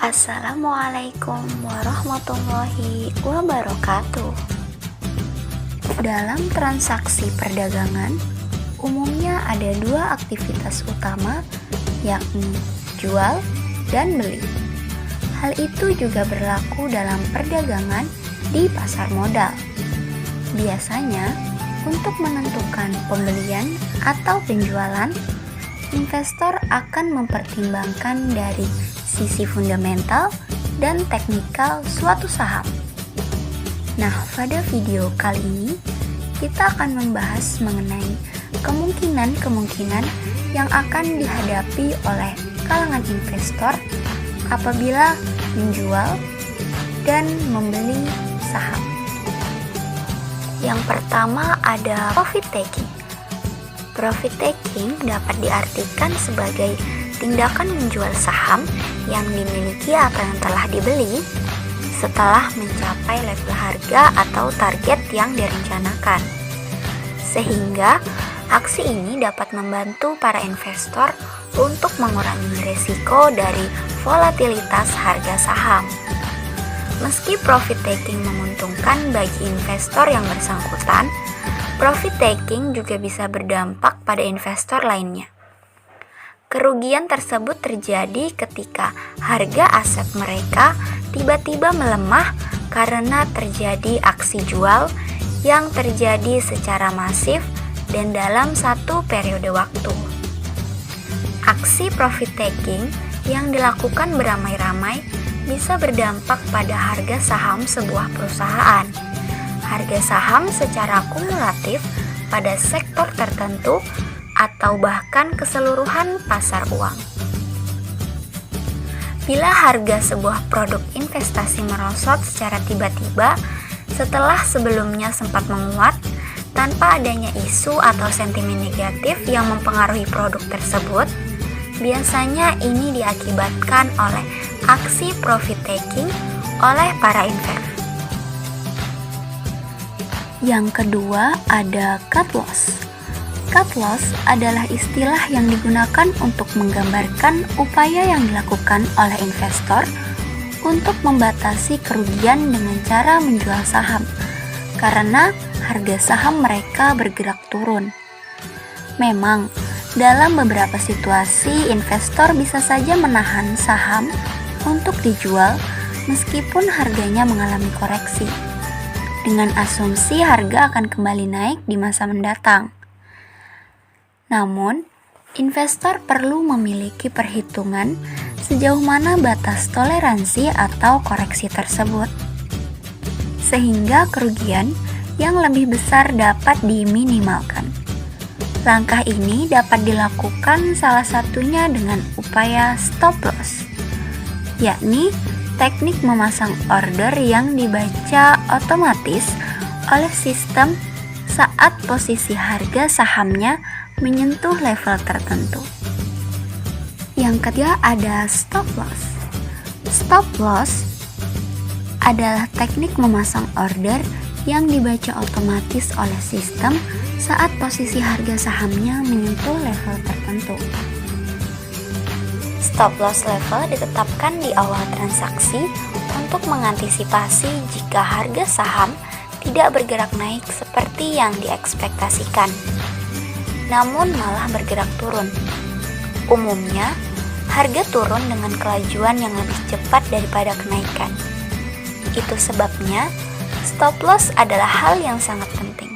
Assalamualaikum warahmatullahi wabarakatuh. Dalam transaksi perdagangan, umumnya ada dua aktivitas utama, yakni jual dan beli. Hal itu juga berlaku dalam perdagangan di pasar modal. Biasanya, untuk menentukan pembelian atau penjualan, investor akan mempertimbangkan dari sisi fundamental dan teknikal suatu saham. Nah, pada video kali ini kita akan membahas mengenai kemungkinan-kemungkinan yang akan dihadapi oleh kalangan investor apabila menjual dan membeli saham. Yang pertama ada profit taking. Profit taking dapat diartikan sebagai tindakan menjual saham yang dimiliki atau yang telah dibeli setelah mencapai level harga atau target yang direncanakan. Sehingga aksi ini dapat membantu para investor untuk mengurangi risiko dari volatilitas harga saham. Meski profit taking menguntungkan bagi investor yang bersangkutan, profit taking juga bisa berdampak pada investor lainnya. Kerugian tersebut terjadi ketika harga aset mereka tiba-tiba melemah karena terjadi aksi jual yang terjadi secara masif dan dalam satu periode waktu. Aksi profit taking yang dilakukan beramai-ramai bisa berdampak pada harga saham sebuah perusahaan. Harga saham secara kumulatif pada sektor tertentu atau bahkan keseluruhan pasar uang. Bila harga sebuah produk investasi merosot secara tiba-tiba setelah sebelumnya sempat menguat tanpa adanya isu atau sentimen negatif yang mempengaruhi produk tersebut, biasanya ini diakibatkan oleh aksi profit taking oleh para investor. Yang kedua ada cut loss. Cut loss adalah istilah yang digunakan untuk menggambarkan upaya yang dilakukan oleh investor untuk membatasi kerugian dengan cara menjual saham karena harga saham mereka bergerak turun. Memang, dalam beberapa situasi investor bisa saja menahan saham untuk dijual meskipun harganya mengalami koreksi, dengan asumsi harga akan kembali naik di masa mendatang. Namun, investor perlu memiliki perhitungan sejauh mana batas toleransi atau koreksi tersebut, sehingga kerugian yang lebih besar dapat diminimalkan. Langkah ini dapat dilakukan salah satunya dengan upaya stop loss, yakni teknik memasang order yang dibaca otomatis oleh sistem saat posisi harga sahamnya menyentuh level tertentu. Yang ketiga ada stop loss. Stop loss adalah teknik memasang order yang dibaca otomatis oleh sistem saat posisi harga sahamnya menyentuh level tertentu. Stop loss level ditetapkan di awal transaksi untuk mengantisipasi jika harga saham tidak bergerak naik seperti yang diekspektasikan, namun malah bergerak turun. Umumnya, harga turun dengan kelajuan yang lebih cepat daripada kenaikan. Itu sebabnya, stop loss adalah hal yang sangat penting.